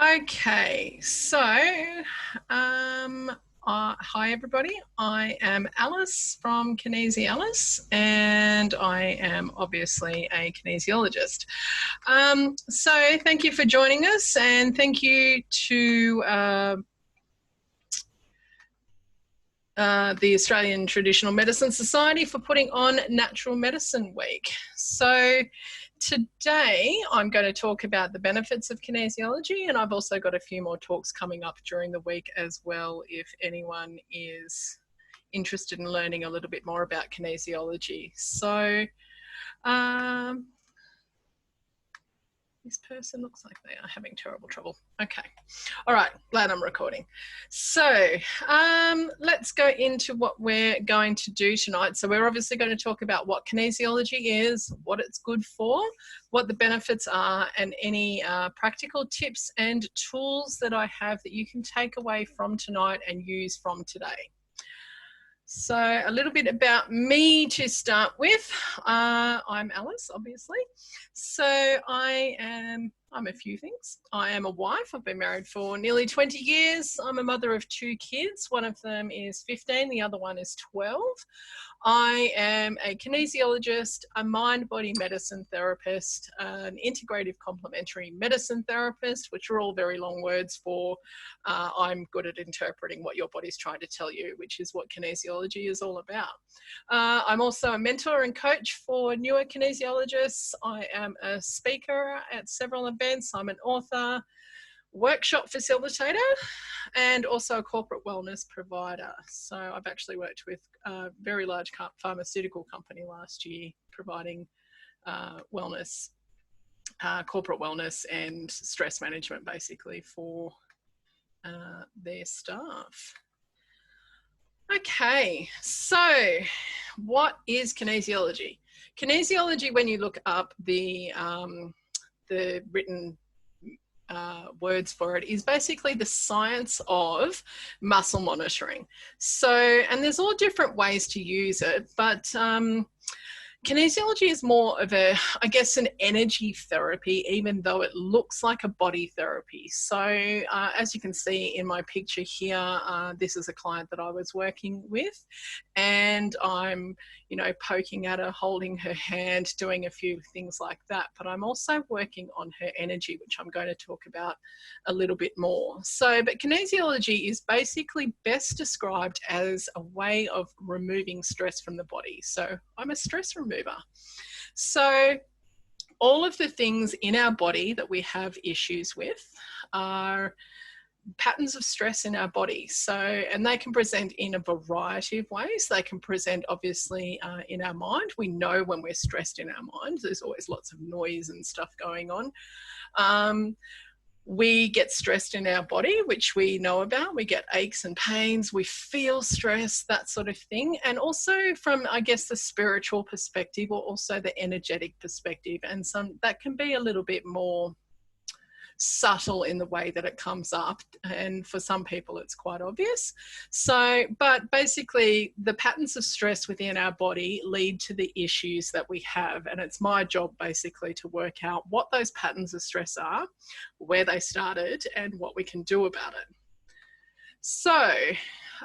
Okay, so hi everybody. I am Alice from Kinesiology, and I am obviously a kinesiologist. So thank you for joining us, and thank you to the Australian Traditional Medicine Society for putting on Natural Medicine Week. So today I'm going to talk about the benefits of kinesiology, and I've also got a few more talks coming up during the week as well if anyone is interested in learning a little bit more about kinesiology. So this person looks like they are having terrible trouble. Okay. All right. Glad I'm recording. So let's go into what we're going to do tonight. So we're obviously going to talk about what kinesiology is, what it's good for, what the benefits are, and any practical tips and tools that I have that you can take away from tonight and use from today. So a little bit about me to start with. I'm Alice, obviously. So I'm a few things. I am a wife. I've been married for nearly 20 years. I'm a mother of 2 kids. One of them is 15, the other one is 12. I am a kinesiologist, a mind-body medicine therapist, an integrative complementary medicine therapist, which are all very long words for I'm good at interpreting what your body's trying to tell you, which is what kinesiology is all about. I'm also a mentor and coach for newer kinesiologists. I am a speaker at several events. I'm an author, workshop facilitator, and also a corporate wellness provider. So I've actually worked with a very large pharmaceutical company last year providing wellness, corporate wellness and stress management basically for their staff. Okay, so what is kinesiology? Kinesiology, when you look up the written words for it, is basically the science of muscle monitoring. So, and there's all different ways to use it, but kinesiology is more of a, I guess, an energy therapy, even though it looks like a body therapy. So as you can see in my picture here, this is a client that I was working with, and I'm, you know, poking at her, holding her hand, doing a few things like that. But I'm also working on her energy, which I'm going to talk about a little bit more. So, but kinesiology is basically best described as a way of removing stress from the body. So I'm a stress remover. So all of the things in our body that we have issues with are patterns of stress in our body. So, and they can present in a variety of ways. They can present obviously in our mind. We know when we're stressed in our mind, there's always lots of noise and stuff going on. We get stressed in our body, which we know about. We get aches and pains, we feel stress, that sort of thing. And also from, I guess, the spiritual perspective, or also the energetic perspective. And some that can be a little bit more subtle in the way that it comes up, and for some people it's quite obvious. So, but basically the patterns of stress within our body lead to the issues that we have, and it's my job basically to work out what those patterns of stress are, where they started, and what we can do about it. So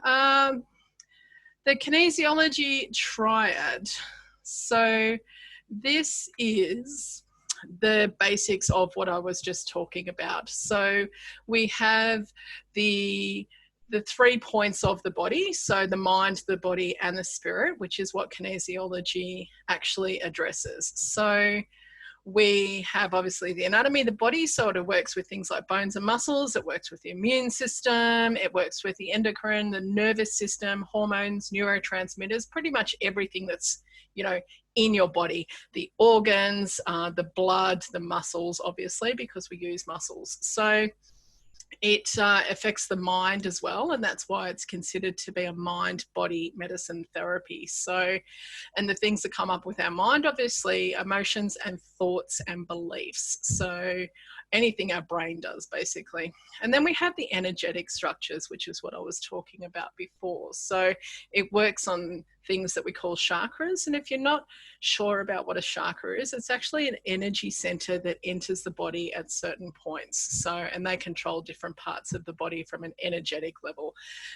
the kinesiology triad. So this is the basics of what I was just talking about. So we have the 3 points of the body, so the mind, the body, and the spirit, which is what kinesiology actually addresses. So we have obviously the anatomy of the body, so it works with things like bones and muscles, it works with the immune system, it works with the endocrine, the nervous system, hormones, neurotransmitters, pretty much everything that's, you know, in your body, the organs, the blood, the muscles, obviously, because we use muscles. So it affects the mind as well, and that's why it's considered to be a mind-body medicine therapy. So, and the things that come up with our mind, obviously, emotions and thoughts and beliefs. So anything our brain does, basically. And then we have the energetic structures, which is what I was talking about before. So it works on things that we call chakras. And if you're not sure about what a chakra is, it's actually an energy center that enters the body at certain points. So, and they control different parts of the body from an energetic level.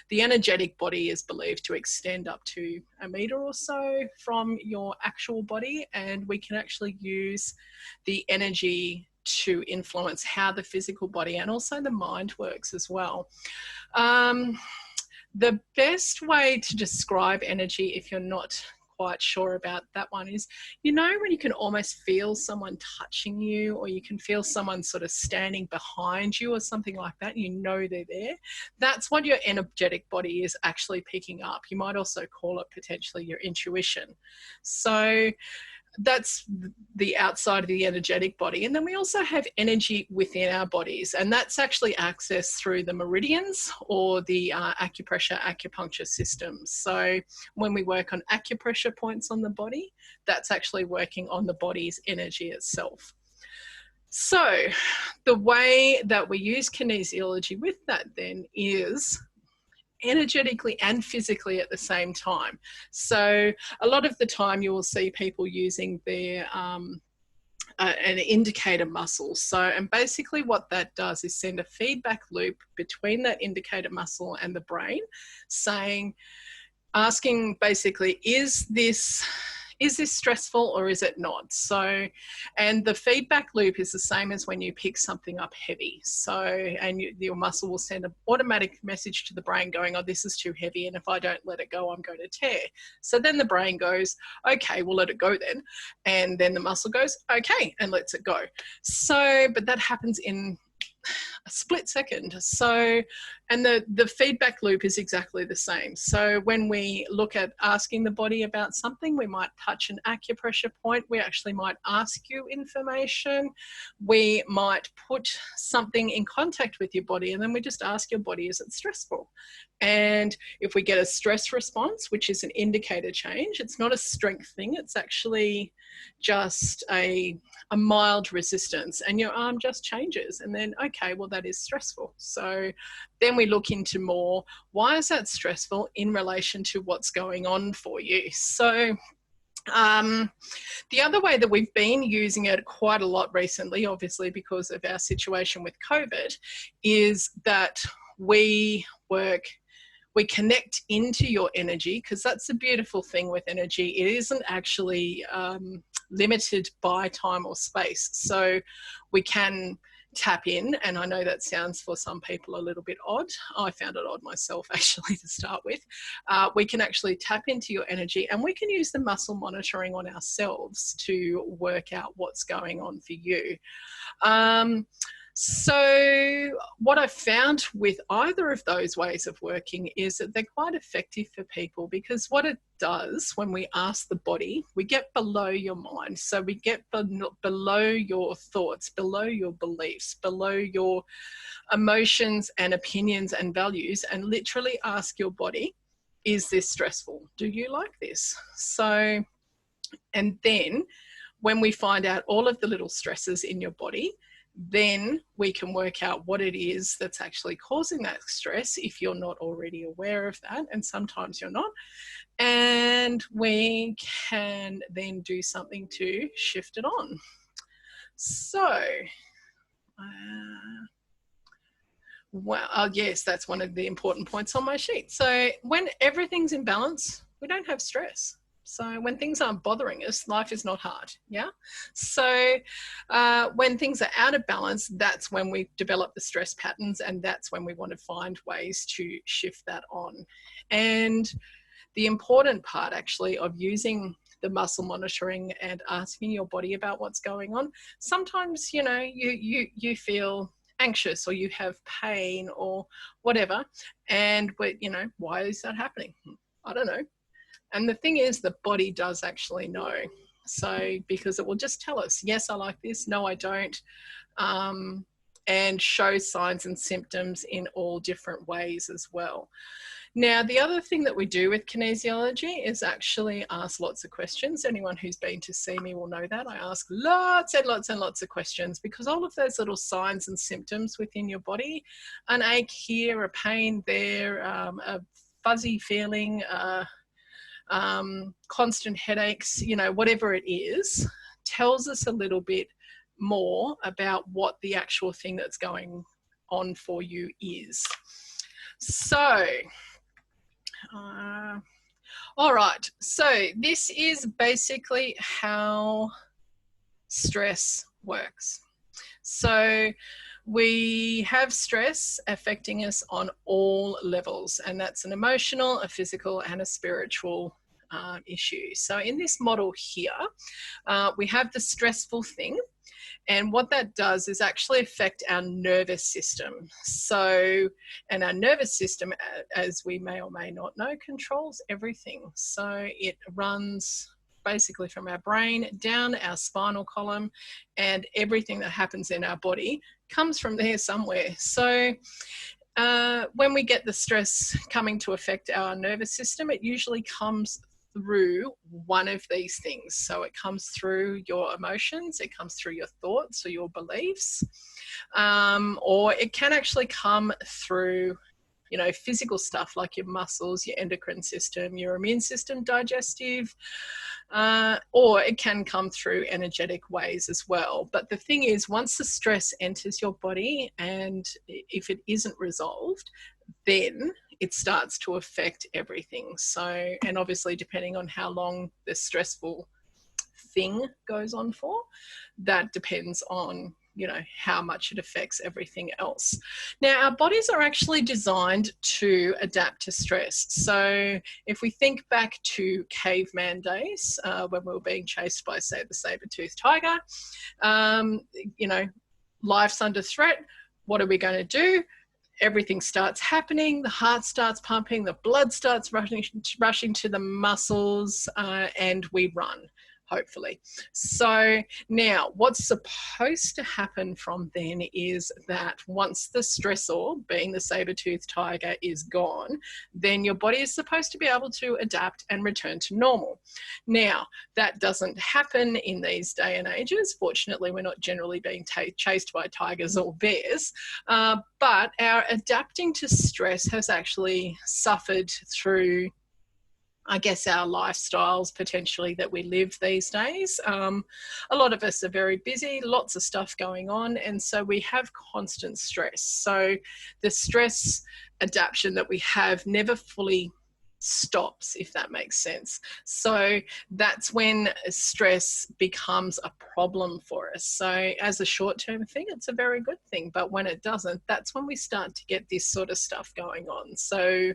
The energetic body is believed to extend up to a meter or so from your actual body, and we can actually use the energy to influence how the physical body and also the mind works as well. The best way to describe energy, if you're not quite sure about that one, is, you know, when you can almost feel someone touching you, or you can feel someone sort of standing behind you or something like that, you know they're there. That's what your energetic body is actually picking up. You might also call it potentially your intuition. So that's the outside of the energetic body. And then we also have energy within our bodies, and that's actually accessed through the meridians or the acupuncture systems. So when we work on acupressure points on the body, that's actually working on the body's energy itself. So the way that we use kinesiology with that then is energetically and physically at the same time. So a lot of the time you will see people using their an indicator muscle. So, and basically what that does is send a feedback loop between that indicator muscle and the brain, asking basically, is this stressful or is it not? So, and the feedback loop is the same as when you pick something up heavy. So, and your muscle will send an automatic message to the brain going, oh, this is too heavy, and if I don't let it go, I'm going to tear. So then the brain goes, okay, we'll let it go then. And then the muscle goes, okay, and lets it go. So, but that happens in a split second. So, and the feedback loop is exactly the same. So when we look at asking the body about something, we might touch an acupressure point. We actually might ask you information. We might put something in contact with your body, and then we just ask your body, is it stressful? And if we get a stress response, which is an indicator change, it's not a strength thing, it's actually just a mild resistance, and your arm just changes, and then, okay, well, that is stressful. So then we look into more, why is that stressful in relation to what's going on for you? So the other way that we've been using it quite a lot recently, obviously because of our situation with COVID, is that we connect into your energy, because that's the beautiful thing with energy. It isn't actually limited by time or space. So we can tap in, and I know that sounds for some people a little bit odd. I found it odd myself actually to start with. We can actually tap into your energy, and we can use the muscle monitoring on ourselves to work out what's going on for you. So what I've found with either of those ways of working is that they're quite effective for people, because what it does when we ask the body, we get below your mind. So we get below your thoughts, below your beliefs, below your emotions and opinions and values, and literally ask your body, is this stressful? Do you like this? So, and then when we find out all of the little stresses in your body, then we can work out what it is that's actually causing that stress, if you're not already aware of that, and sometimes you're not. And we can then do something to shift it on. So, well, yes, that's one of the important points on my sheet. So when everything's in balance, we don't have stress. So when things aren't bothering us, life is not hard, yeah? So when things are out of balance, that's when we develop the stress patterns, and that's when we want to find ways to shift that on. And the important part actually of using the muscle monitoring and asking your body about what's going on, sometimes, you know, you feel anxious, or you have pain or whatever, and you know, why is that happening? I don't know. And the thing is, the body does actually know. So, because it will just tell us, yes, I like this, no, I don't, and show signs and symptoms in all different ways as well. Now, the other thing that we do with kinesiology is actually ask lots of questions. Anyone who's been to see me will know that. I ask lots and lots and lots of questions, because all of those little signs and symptoms within your body, an ache here, a pain there, a fuzzy feeling, constant headaches, you know, whatever it is, tells us a little bit more about what the actual thing that's going on for you is. So, all right, so this is basically how stress works. So we have stress affecting us on all levels, and that's an emotional, a physical, and a spiritual issue. So in this model here, we have the stressful thing. And what that does is actually affect our nervous system. So, and our nervous system, as we may or may not know, controls everything. So it runs basically from our brain down our spinal column, and everything that happens in our body comes from there somewhere. So when we get the stress coming to affect our nervous system, it usually comes through one of these things. So it comes through your emotions, it comes through your thoughts or your beliefs, or it can actually come through, you know, physical stuff like your muscles, your endocrine system, your immune system, digestive, or it can come through energetic ways as well. But the thing is, once the stress enters your body, and if it isn't resolved, then it starts to affect everything. So, and obviously depending on how long the stressful thing goes on for, that depends on, you know, how much it affects everything else. Now, our bodies are actually designed to adapt to stress. So if we think back to caveman days, when we were being chased by, say, the saber-toothed tiger, you know, life's under threat. What are we going to do? Everything starts happening, the heart starts pumping, the blood starts rushing to the muscles, and we run, hopefully. So now what's supposed to happen from then is that once the stressor, being the saber-toothed tiger, is gone, then your body is supposed to be able to adapt and return to normal. Now, that doesn't happen in these day and ages. Fortunately, we're not generally being chased by tigers or bears, but our adapting to stress has actually suffered through, I guess, our lifestyles potentially that we live these days. A lot of us are very busy, lots of stuff going on, and so we have constant stress. So the stress adaptation that we have never fully stops, if that makes sense. So that's when stress becomes a problem for us. So as a short-term thing, it's a very good thing, but when it doesn't, that's when we start to get this sort of stuff going on. So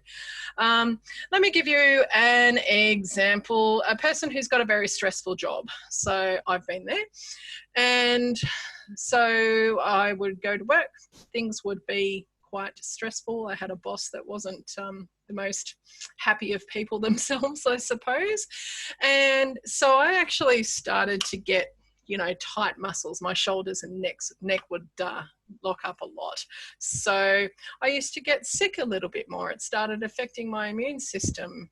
let me give you an example. A person who's got a very stressful job. So I've been there, and so I would go to work, things would be quite stressful. I had a boss that wasn't the most happy of people themselves, I suppose. And so I actually started to get, you know, tight muscles. My shoulders and neck would lock up a lot. So I used to get sick a little bit more. It started affecting my immune system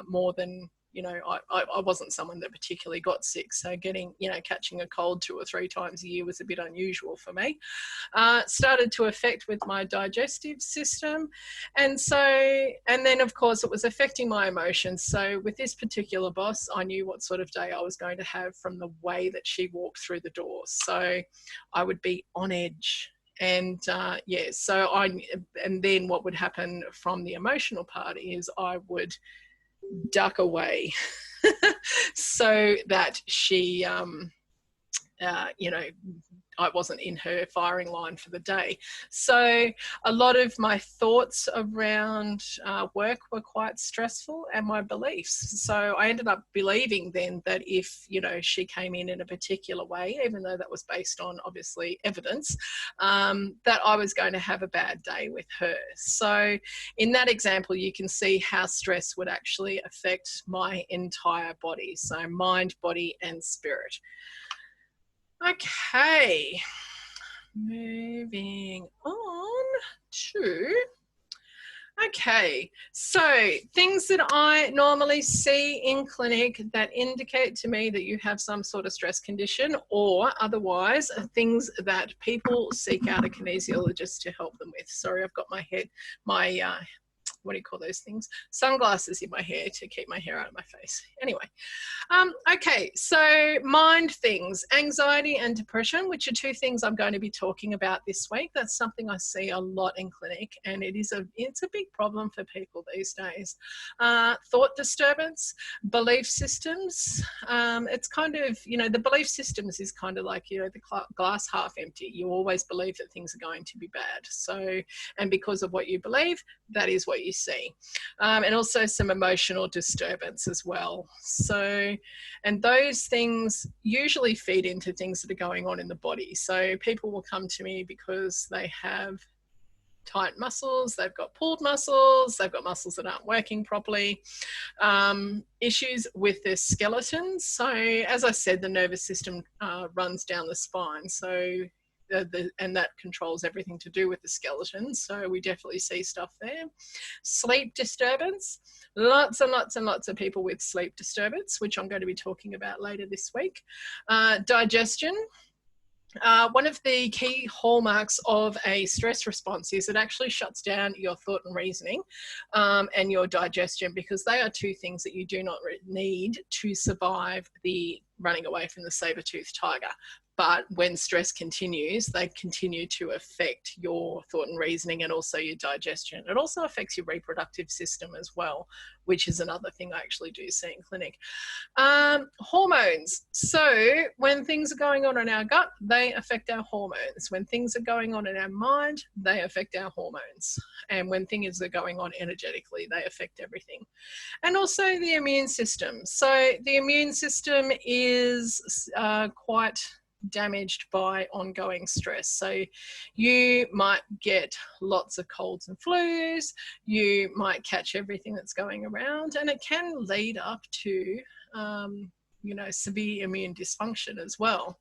more than, you know, I wasn't someone that particularly got sick. So getting, you know, catching a cold 2 or 3 times a year was a bit unusual for me. Started to affect with my digestive system. And so, and then of course it was affecting my emotions. So with this particular boss, I knew what sort of day I was going to have from the way that she walked through the door. So I would be on edge. And yeah, so and then what would happen from the emotional part is I would duck away so that she, you know, I wasn't in her firing line for the day. So a lot of my thoughts around work were quite stressful, and my beliefs. So I ended up believing then that if, you know, she came in a particular way, even though that was based on obviously evidence, that I was going to have a bad day with her. So in that example, you can see how stress would actually affect my entire body. So mind, body, and spirit. Okay, moving on to Okay, so things that I normally see in clinic that indicate to me that you have some sort of stress condition, or otherwise things that people seek out a kinesiologist to help them with. Sorry, I've got my head, my what do you call those things? Sunglasses in my hair to keep my hair out of my face. Anyway, okay, so mind things, anxiety and depression, which are two things I'm going to be talking about this week. That's something I see a lot in clinic, and it's a big problem for people these days. Thought disturbance, belief systems. It's kind of, the belief systems is kind of like, the glass half empty. You always believe that things are going to be bad. So, and because of what you believe, that is what you see. And also some emotional disturbance as well. So, and those things usually feed into things that are going on in the body. So people will come to me because they have tight muscles, they've got pulled muscles, they've got muscles that aren't working properly, issues with their skeletons. So as I said, the nervous system runs down the spine. So and that controls everything to do with the skeleton. So we definitely see stuff there. Sleep disturbance, lots and lots and lots of people with sleep disturbance, which I'm going to be talking about later this week. Digestion. One of the key hallmarks of a stress response is it actually shuts down your thought and reasoning and your digestion, because they are two things that you do not need to survive the running away from the saber-toothed tiger. But when stress continues, they continue to affect your thought and reasoning and also your digestion. It also affects your reproductive system as well, which is another thing I actually do see in clinic. Hormones. So when things are going on in our gut, they affect our hormones. When things are going on in our mind, they affect our hormones. And when things are going on energetically, they affect everything. And also the immune system. So the immune system is quite damaged by ongoing stress. So you might get lots of colds and flus, you might catch everything that's going around, and it can lead up to severe immune dysfunction as well.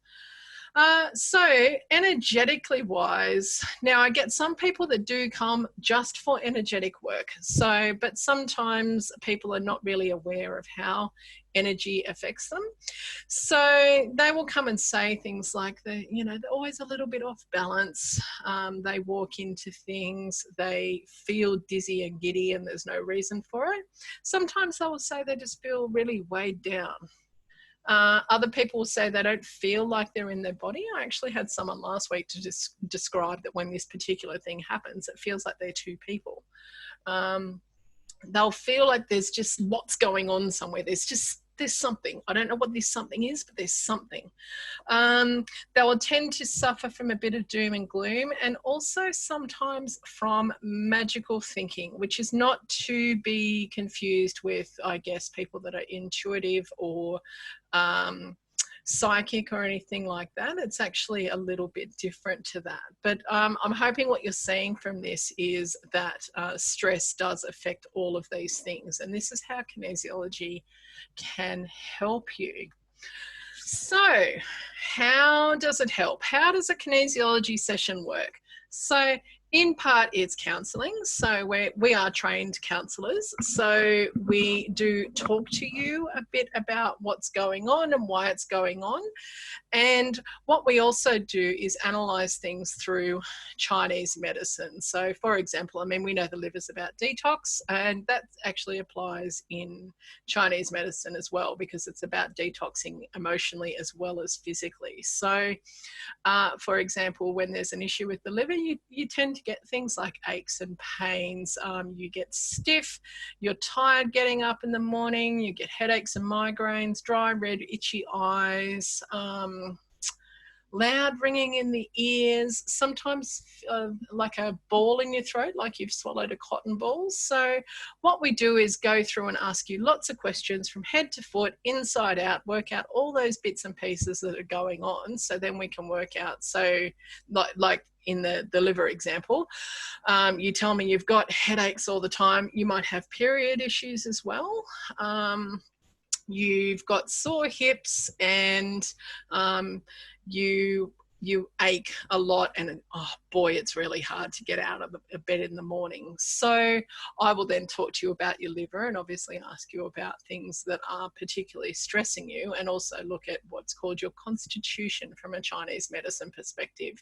So energetically wise, now I get some people that do come just for energetic work. So, but sometimes people are not really aware of how energy affects them. So they will come and say things like they're always a little bit off balance. They walk into things, they feel dizzy and giddy and there's no reason for it. Sometimes they will say they just feel really weighed down. Other people will say they don't feel like they're in their body. I actually had someone last week to describe that when this particular thing happens, it feels like they're two people. They'll feel like there's just lots going on somewhere. There's something. I don't know what this something is, but there's something. They will tend to suffer from a bit of doom and gloom, and also sometimes from magical thinking, which is not to be confused with, I guess, people that are intuitive or psychic or anything like that. It's actually a little bit different to that. But I'm hoping what you're seeing from this is that stress does affect all of these things. And this is how kinesiology can help you. So how does it help? How does a kinesiology session work? So in part, it's counselling. So we are trained counsellors. So we do talk to you a bit about what's going on and why it's going on. And what we also do is analyse things through Chinese medicine. So for example, we know the liver's about detox, and that actually applies in Chinese medicine as well, because it's about detoxing emotionally as well as physically. So for example, when there's an issue with the liver, you tend to get things like aches and pains. You get stiff, you're tired getting up in the morning, you get headaches and migraines, dry, red, itchy eyes, loud ringing in the ears, sometimes like a ball in your throat, like you've swallowed a cotton ball. So what we do is go through and ask you lots of questions from head to foot, inside out, work out all those bits and pieces that are going on. So then we can work out, so like in the liver example, you tell me you've got headaches all the time, you might have period issues as well. You've got sore hips, and you you ache a lot and oh boy, it's really hard to get out of bed in the morning. So I will then talk to you about your liver and obviously ask you about things that are particularly stressing you, and also look at what's called your constitution from a Chinese medicine perspective.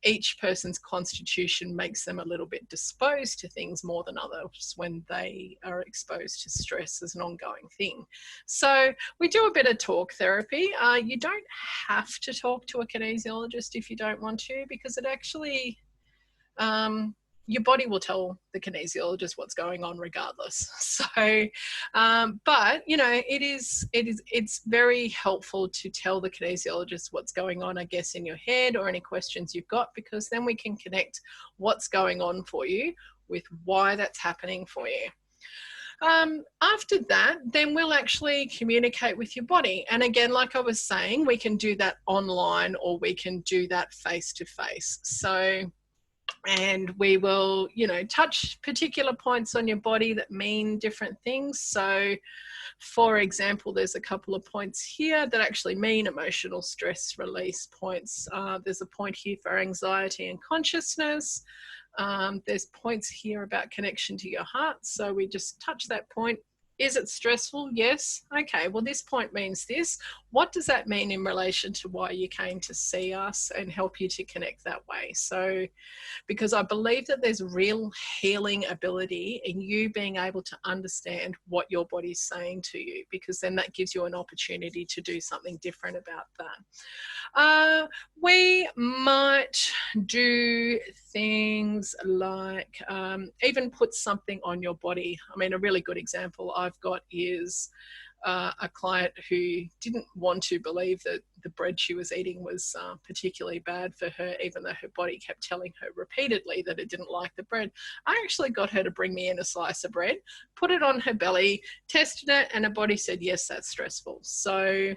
Each person's constitution makes them a little bit disposed to things more than others when they are exposed to stress as an ongoing thing. So we do a bit of talk therapy. You don't have to talk to a kinesiologist if you don't want to, because it actually, your body will tell the kinesiologist what's going on regardless. So, but you know, it's very helpful to tell the kinesiologist what's going on, I guess, in your head or any questions you've got, because then we can connect what's going on for you with why that's happening for you. After that, then we'll actually communicate with your body. And again, like I was saying, we can do that online or we can do that face to face. So, and we will, you know, touch particular points on your body that mean different things. So, for example, there's a couple of points here that actually mean emotional stress release points. There's a point here for anxiety and consciousness. There's points here about connection to your heart. So we just touch that point. Is it stressful? Yes. Okay, well, this point means this. What does that mean in relation to why you came to see us, and help you to connect that way? So, because I believe that there's real healing ability in you being able to understand what your body's saying to you, because then that gives you an opportunity to do something different about that. We might do things like even put something on your body. I mean, a really good example I've got is a client who didn't want to believe that the bread she was eating was particularly bad for her, even though her body kept telling her repeatedly that it didn't like the bread. I actually got her to bring me in a slice of bread, put it on her belly, tested it, and her body said, yes, that's stressful. So,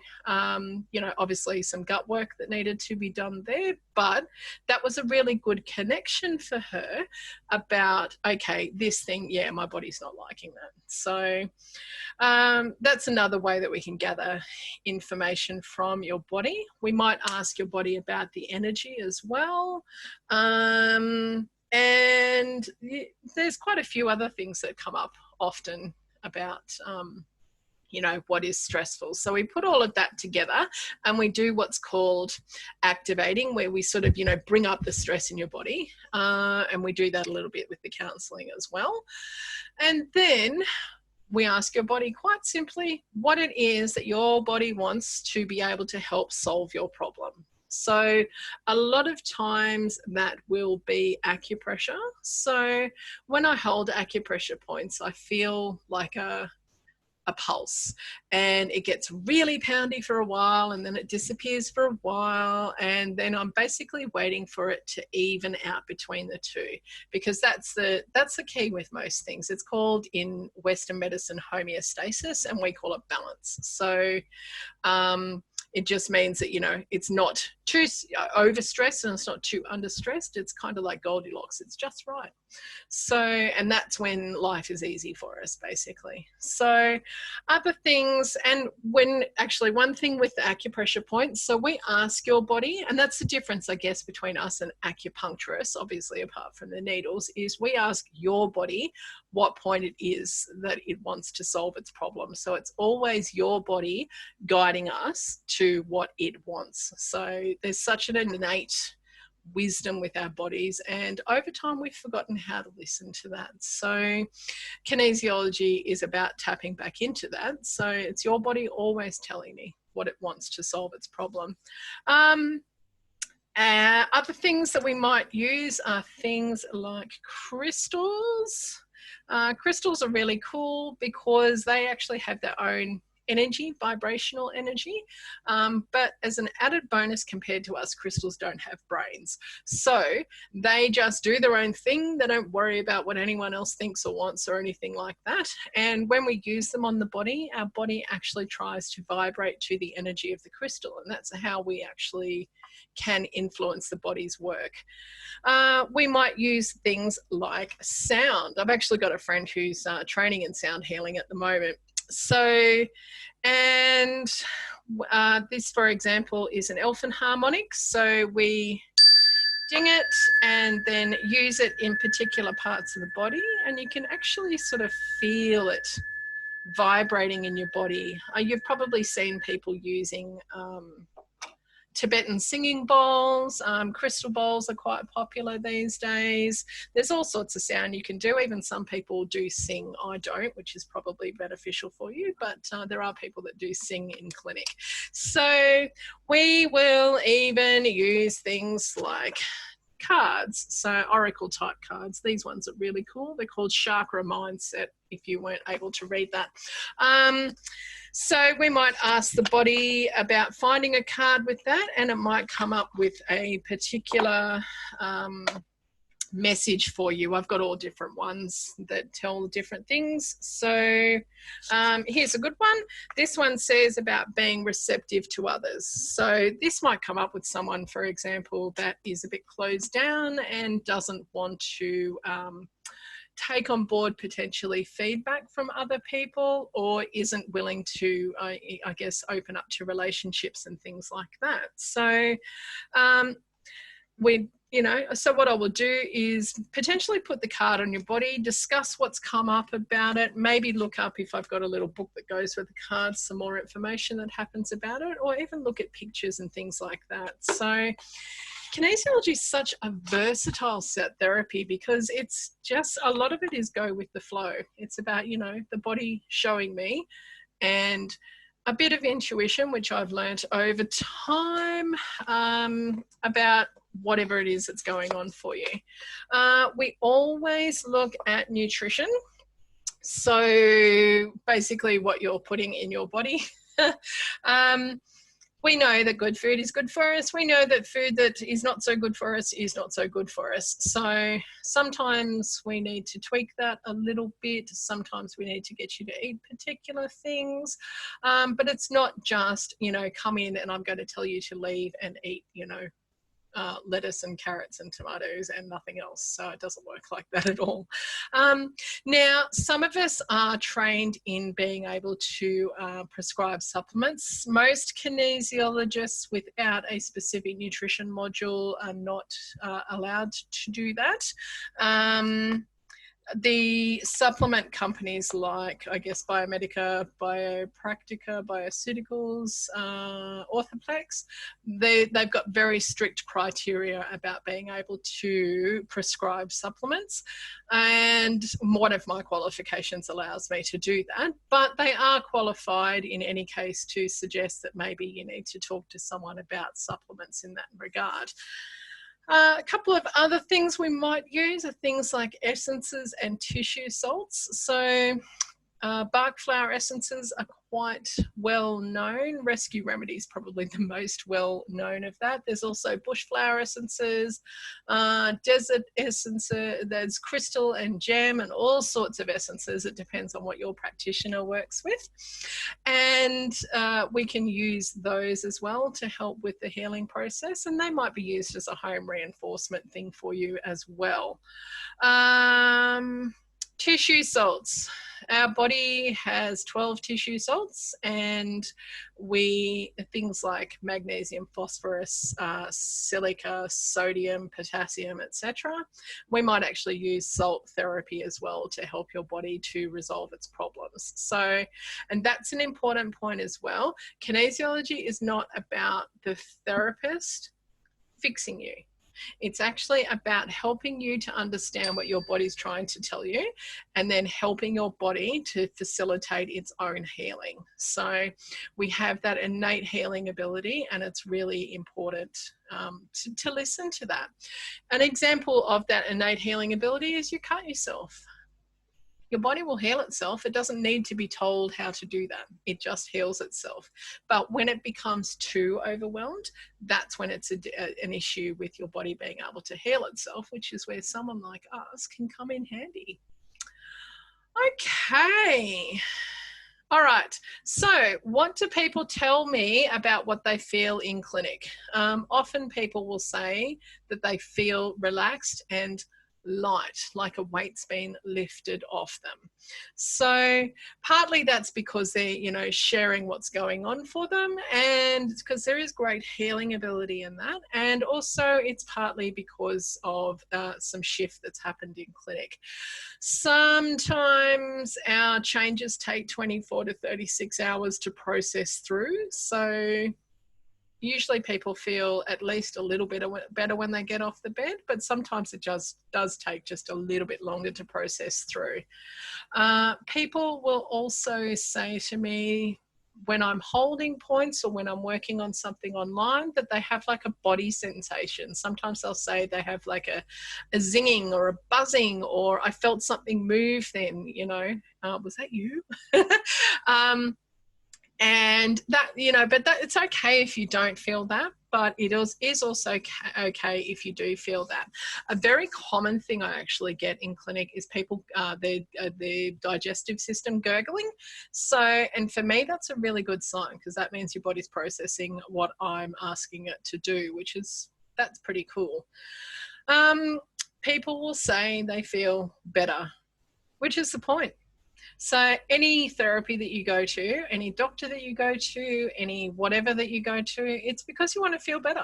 you know, obviously some gut work that needed to be done there, but that was a really good connection for her about, okay, this thing, yeah, my body's not liking that. So that's another way that we can gather information from your body. We might ask your body about the energy as well. And there's quite a few other things that come up often about, you know, what is stressful. So we put all of that together and we do what's called activating, where we sort of, you know, bring up the stress in your body. And we do that a little bit with the counselling as well. And then we ask your body quite simply what it is that your body wants to be able to help solve your problem. So a lot of times that will be acupressure. So when I hold acupressure points, I feel like a pulse, and it gets really poundy for a while and then it disappears for a while, and then I'm basically waiting for it to even out between the two, because that's the key with most things. It's called in Western medicine homeostasis, and we call it balance. So it just means that, you know, it's not too overstressed and it's not too understressed. It's kind of like Goldilocks. It's just right. So, and that's when life is easy for us, basically. So other things, and when actually one thing with the acupressure points, so we ask your body, and that's the difference, I guess, between us and acupuncturists, obviously, apart from the needles, is we ask your body what point it is that it wants to solve its problem. So it's always your body guiding us to what it wants. So there's such an innate wisdom with our bodies, and over time we've forgotten how to listen to that. So kinesiology is about tapping back into that. So it's your body always telling me what it wants to solve its problem. Other things that we might use are things like crystals. Crystals are really cool because they actually have their own energy, vibrational energy, but as an added bonus compared to us, crystals don't have brains. So they just do their own thing. They don't worry about what anyone else thinks or wants or anything like that. And when we use them on the body, our body actually tries to vibrate to the energy of the crystal, and that's how we actually can influence the body's work. We might use things like sound. I've actually got a friend who's training in sound healing at the moment. So, and This, for example, is an elfin harmonic. So we ding it and then use it in particular parts of the body, and you can actually sort of feel it vibrating in your body. You've probably seen people using Tibetan singing bowls. Crystal bowls are quite popular these days. There's all sorts of sound you can do. Even some people do sing. I don't, which is probably beneficial for you, but there are people that do sing in clinic. So we will even use things like cards, so oracle type cards. These ones are really cool. They're called Chakra Mindset, if you weren't able to read that. So we might ask the body about finding a card with that, and it might come up with a particular message for you. I've got all different ones that tell different things. So here's a good one. This one says about being receptive to others. So this might come up with someone, for example, that is a bit closed down and doesn't want to take on board potentially feedback from other people, or isn't willing to, I guess, open up to relationships and things like that. So so what I will do is potentially put the card on your body, discuss what's come up about it, maybe look up, if I've got a little book that goes with the cards, some more information that happens about it, or even look at pictures and things like that. So kinesiology is such a versatile set therapy, because it's just, a lot of it is go with the flow. It's about, the body showing me, and a bit of intuition, which I've learnt over time, about whatever it is that's going on for you. We always look at nutrition. So basically what you're putting in your body. We know that good food is good for us. We know that food that is not so good for us is not so good for us. So sometimes we need to tweak that a little bit. Sometimes we need to get you to eat particular things. But it's not just, come in and I'm going to tell you to leave and eat, lettuce and carrots and tomatoes and nothing else. So it doesn't work like that at all. Now, some of us are trained in being able to prescribe supplements. Most kinesiologists without a specific nutrition module are not allowed to do that. The supplement companies like, I guess, Biomedica, Biopractica, Bioceuticals, Orthoplex, they've got very strict criteria about being able to prescribe supplements. And one of my qualifications allows me to do that. But they are qualified in any case to suggest that maybe you need to talk to someone about supplements in that regard. A couple of other things we might use are things like essences and tissue salts. So bark flower essences are quite well known. Rescue Remedy is probably the most well known of that. There's also bush flower essences, desert essences, there's crystal and gem and all sorts of essences. It depends on what your practitioner works with. And we can use those as well to help with the healing process, and they might be used as a home reinforcement thing for you as well. Tissue salts. Our body has 12 tissue salts, and things like magnesium, phosphorus, silica, sodium, potassium, etc. We might actually use salt therapy as well to help your body to resolve its problems. So, and that's an important point as well. Kinesiology is not about the therapist fixing you. It's actually about helping you to understand what your body's trying to tell you, and then helping your body to facilitate its own healing. So we have that innate healing ability, and it's really important to listen to that. An example of that innate healing ability is you cut yourself. Your body will heal itself. It doesn't need to be told how to do that. It just heals itself. But when it becomes too overwhelmed, that's when it's an issue with your body being able to heal itself, which is where someone like us can come in handy. Okay. All right. So what do people tell me about what they feel in clinic? Often people will say that they feel relaxed and light, like a weight's been lifted off them. So partly that's because they're, you know, sharing what's going on for them, and because there is great healing ability in that. And also it's partly because of some shift that's happened in clinic. Sometimes our changes take 24 to 36 hours to process through. So usually people feel at least a little bit better when they get off the bed, but sometimes it just does take just a little bit longer to process through. People will also say to me when I'm holding points or when I'm working on something online that they have like a body sensation. Sometimes they'll say they have like a zinging or a buzzing, or I felt something move then, you know, was that you? And that, you know, but that, it's okay if you don't feel that, but it is also okay if you do feel that. A very common thing I actually get in clinic is people, their digestive system gurgling. So, and for me, that's a really good sign, because that means your body's processing what I'm asking it to do, that's pretty cool. People will say they feel better, which is the point. So any therapy that you go to, any doctor that you go to, any whatever that you go to, it's because you want to feel better.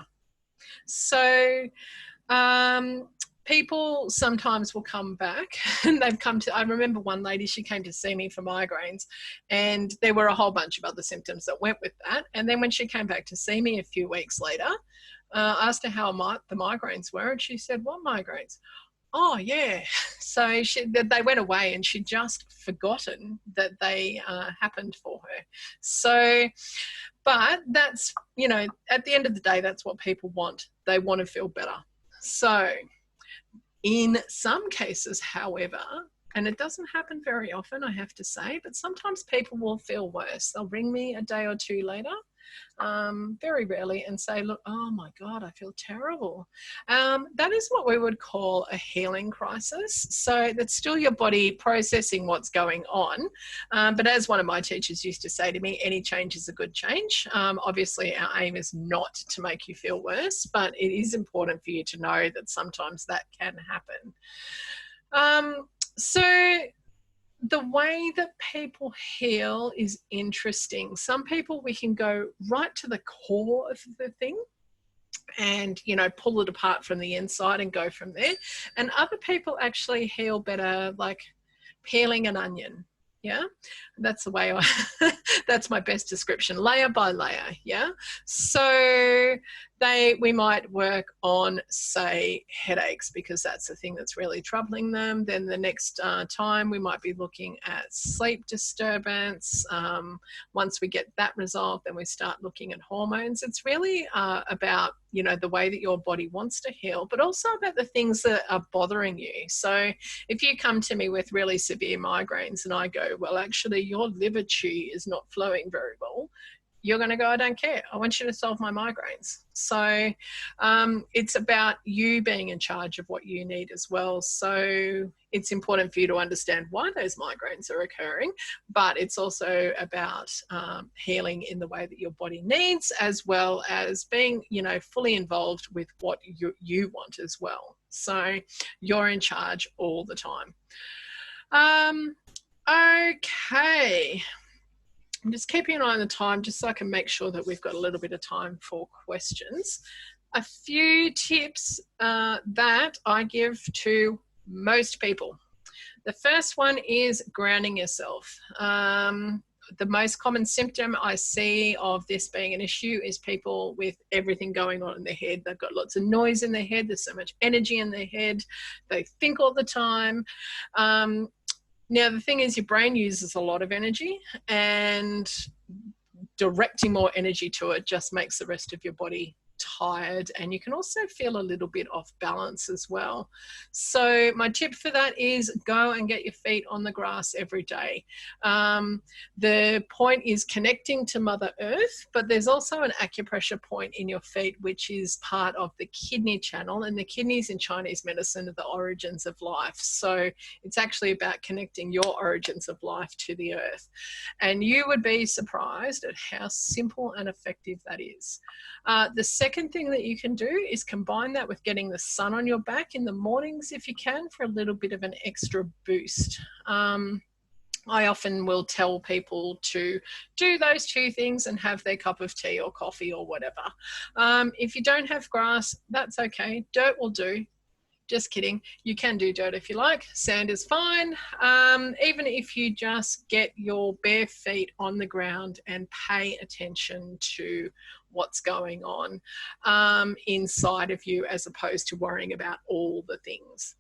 So people sometimes will come back and they've come to, I remember one lady, she came to see me for migraines, and there were a whole bunch of other symptoms that went with that. And then when she came back to see me a few weeks later, I asked her how the migraines were, and she said, "What migraines?" "Oh, yeah." So they went away and she'd just forgotten that they happened for her. So, but that's, you know, at the end of the day, that's what people want. They want to feel better. So in some cases, however, and it doesn't happen very often, I have to say, but sometimes people will feel worse. They'll ring me a day or two later, very rarely, and say, "Look, oh my God, I feel terrible." That is what we would call a healing crisis. So that's still your body processing what's going on. But as one of my teachers used to say to me, any change is a good change. Obviously, our aim is not to make you feel worse, but it is important for you to know that sometimes that can happen. So the way that people heal is interesting. Some people, we can go right to the core of the thing and, you know, pull it apart from the inside and go from there. And other people actually heal better, like peeling an onion. Yeah, that's the way that's my best description, layer by layer. Yeah, so we might work on, say, headaches, because that's the thing that's really troubling them. Then the next time we might be looking at sleep disturbance. Once we get that resolved, then we start looking at hormones. It's really about, you know, the way that your body wants to heal, but also about the things that are bothering you. So if you come to me with really severe migraines and I go, "Well, actually your liver chi is not flowing very well," you're going to go, "I don't care. I want you to solve my migraines." So it's about you being in charge of what you need as well. So it's important for you to understand why those migraines are occurring, but it's also about healing in the way that your body needs, as well as being, you know, fully involved with what you want as well. So you're in charge all the time. Okay. I'm just keeping an eye on the time just so I can make sure that we've got a little bit of time for questions. A few tips that I give to most people. The first one is grounding yourself. The most common symptom I see of this being an issue is people with everything going on in their head. They've got lots of noise in their head. There's so much energy in their head. They think all the time. Now, the thing is, your brain uses a lot of energy, and directing more energy to it just makes the rest of your body tired, and you can also feel a little bit off balance as well. So my tip for that is go and get your feet on the grass every day. The point is connecting to Mother Earth, but there's also an acupressure point in your feet, which is part of the kidney channel, and the kidneys in Chinese medicine are the origins of life. So it's actually about connecting your origins of life to the earth. And you would be surprised at how simple and effective that is. The second thing that you can do is combine that with getting the sun on your back in the mornings if you can, for a little bit of an extra boost. I often will tell people to do those two things and have their cup of tea or coffee or whatever. If you don't have grass, that's okay. Dirt will do. Just kidding. You can do dirt if you like. Sand is fine. Even if you just get your bare feet on the ground and pay attention to what's going on inside of you, as opposed to worrying about all the things.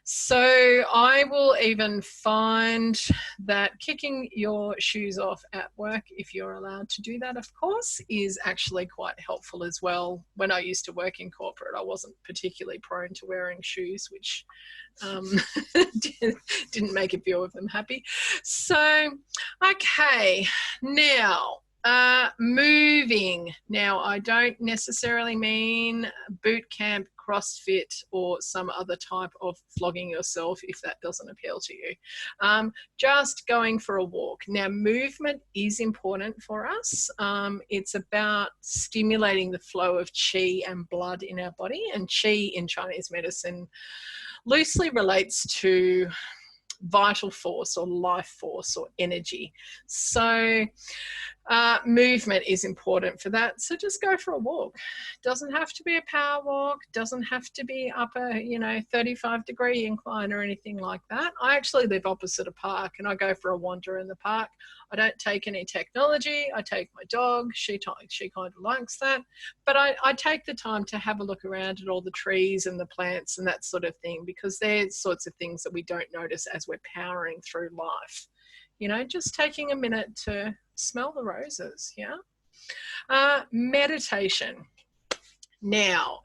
So I will even find that kicking your shoes off at work, if you're allowed to do that, of course, is actually quite helpful as well. When I used to work in corporate, I wasn't particularly prone to wearing shoes, which didn't make a few of them happy. So, okay, now moving. Now, I don't necessarily mean boot camp, CrossFit, or some other type of flogging yourself if that doesn't appeal to you. Just going for a walk. Now, movement is important for us. It's about stimulating the flow of qi and blood in our body, and qi in Chinese medicine loosely relates to vital force or life force or energy. So movement is important for that. So just go for a walk. Doesn't have to be a power walk, doesn't have to be up a 35-degree incline or anything like that. I actually live opposite a park and I go for a wander in the park. I don't take any technology. I take my dog. She kind of likes that. But I take the time to have a look around at all the trees and the plants and that sort of thing, because they're sorts of things that we don't notice as we're powering through life. Just taking a minute to smell the roses, yeah? Meditation. Now,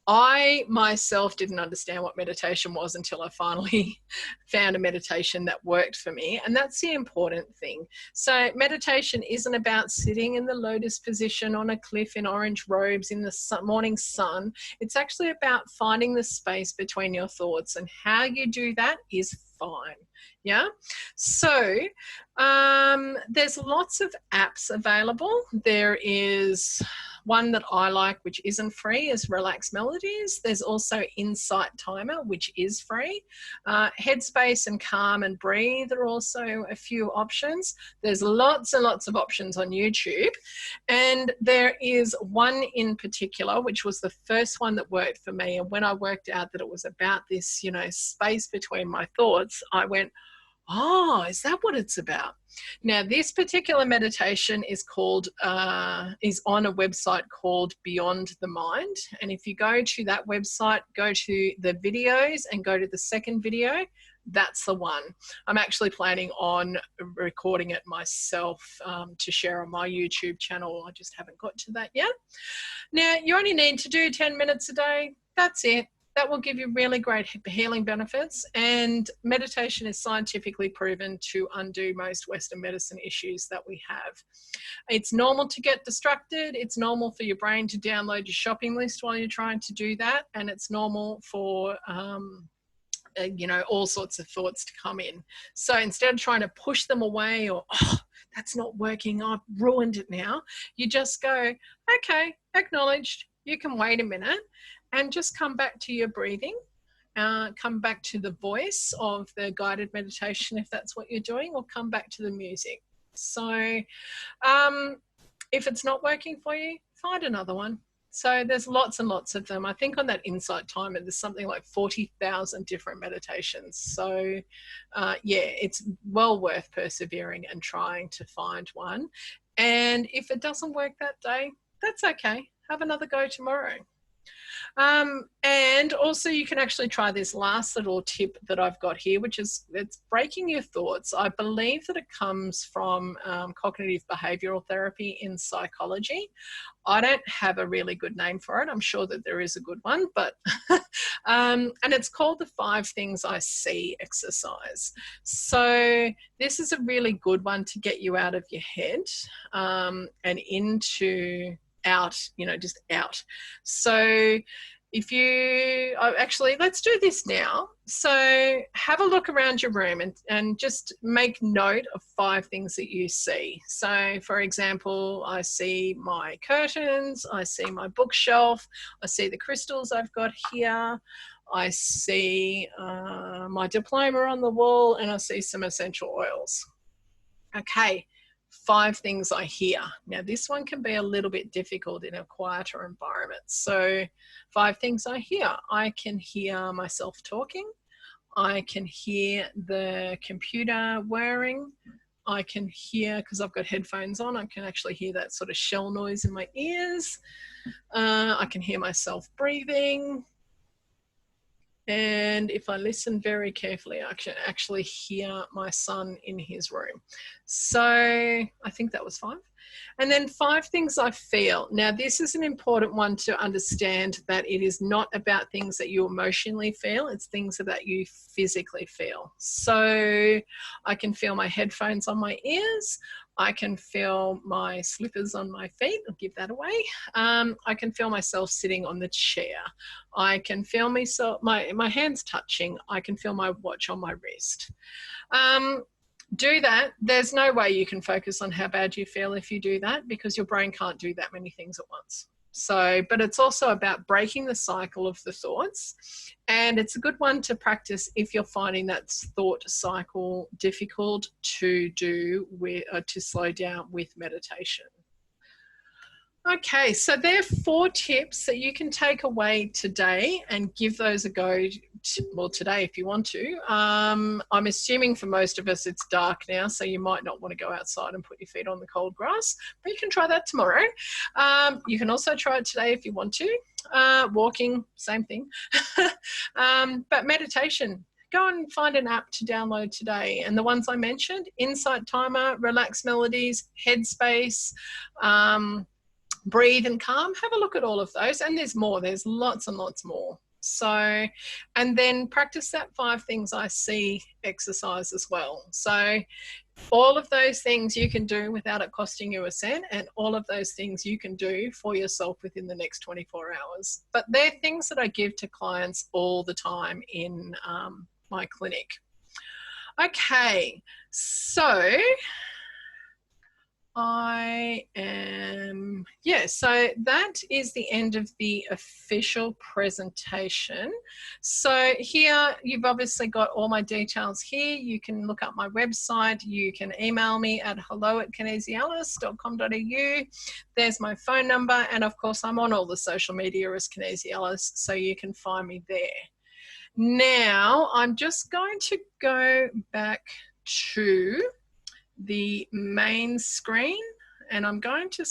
I myself didn't understand what meditation was until I finally found a meditation that worked for me, and that's the important thing. So meditation isn't about sitting in the lotus position on a cliff in orange robes in the morning sun. It's actually about finding the space between your thoughts, and how you do that is fine. Yeah. So there's lots of apps available. There is one that I like, which isn't free, is Relax Melodies. There's also Insight Timer, which is free. Headspace and Calm and Breathe are also a few options. There's lots and lots of options on YouTube. And there is one in particular, which was the first one that worked for me. And when I worked out that it was about this, space between my thoughts, I went, oh, is that what it's about? Now, this particular meditation is on a website called Beyond the Mind. And if you go to that website, go to the videos and go to the second video, that's the one. I'm actually planning on recording it myself to share on my YouTube channel. I just haven't got to that yet. Now, you only need to do 10 minutes a day. That's it. That will give you really great healing benefits, and meditation is scientifically proven to undo most Western medicine issues that we have. It's normal to get distracted. It's normal for your brain to download your shopping list while you're trying to do that, and it's normal for all sorts of thoughts to come in. So instead of trying to push them away or, oh, that's not working, I've ruined it now, you just go, okay, acknowledged, you can wait a minute, and just come back to your breathing, come back to the voice of the guided meditation if that's what you're doing, or come back to the music. So if it's not working for you, find another one. So there's lots and lots of them. I think on that Insight Timer, there's something like 40,000 different meditations. So it's well worth persevering and trying to find one. And if it doesn't work that day, that's okay. Have another go tomorrow. And also you can actually try this last little tip that I've got here, which is it's breaking your thoughts. I believe that it comes from cognitive behavioral therapy in psychology. I don't have a really good name for it. I'm sure that there is a good one, but and it's called the 5 Things I See exercise. So this is a really good one to get you out of your head and into out, just out. So If you, oh, actually, let's do this now. So have a look around your room and just make note of 5 things that you see. So for example, I see my curtains, I see my bookshelf, I see the crystals I've got here, I see my diploma on the wall, and I see some essential oils. Okay. 5 things I hear. Now this one can be a little bit difficult in a quieter environment. So 5 things I hear. I can hear myself talking. I can hear the computer whirring. I can hear, because I've got headphones on, I can actually hear that sort of shell noise in my ears. I can hear myself breathing. And if I listen very carefully, I can actually hear my son in his room. So I think that was 5. And then 5 things I feel. Now, this is an important one to understand, that it is not about things that you emotionally feel. It's things that you physically feel. So I can feel my headphones on my ears. I can feel my slippers on my feet. I'll give that away. I can feel myself sitting on the chair. I can feel myself, my hands touching. I can feel my watch on my wrist. Do that. There's no way you can focus on how bad you feel if you do that, because your brain can't do that many things at once. So, but it's also about breaking the cycle of the thoughts. And it's a good one to practice if you're finding that thought cycle difficult to do with, to slow down with meditation. Okay, so there are 4 tips that you can take away today and give those a go. Well, today if you want to. I'm assuming for most of us it's dark now, so you might not want to go outside and put your feet on the cold grass, but you can try that tomorrow. You can also try it today if you want to. Walking, same thing. But meditation, go and find an app to download today. And the ones I mentioned, Insight Timer, Relax Melodies, Headspace, Breathe and Calm, have a look at all of those. And there's more, there's lots and lots more. So, and then practice that 5 things I see exercise as well. So all of those things you can do without it costing you a cent, and all of those things you can do for yourself within the next 24 hours. But they're things that I give to clients all the time in my clinic. Okay, so so that is the end of the official presentation. So here you've obviously got all my details here. You can look up my website. You can email me at hello@kinesialis.com.au. There's my phone number. And of course, I'm on all the social media as Kinesialis, so you can find me there. Now, I'm just going to go back to the main screen, and I'm going to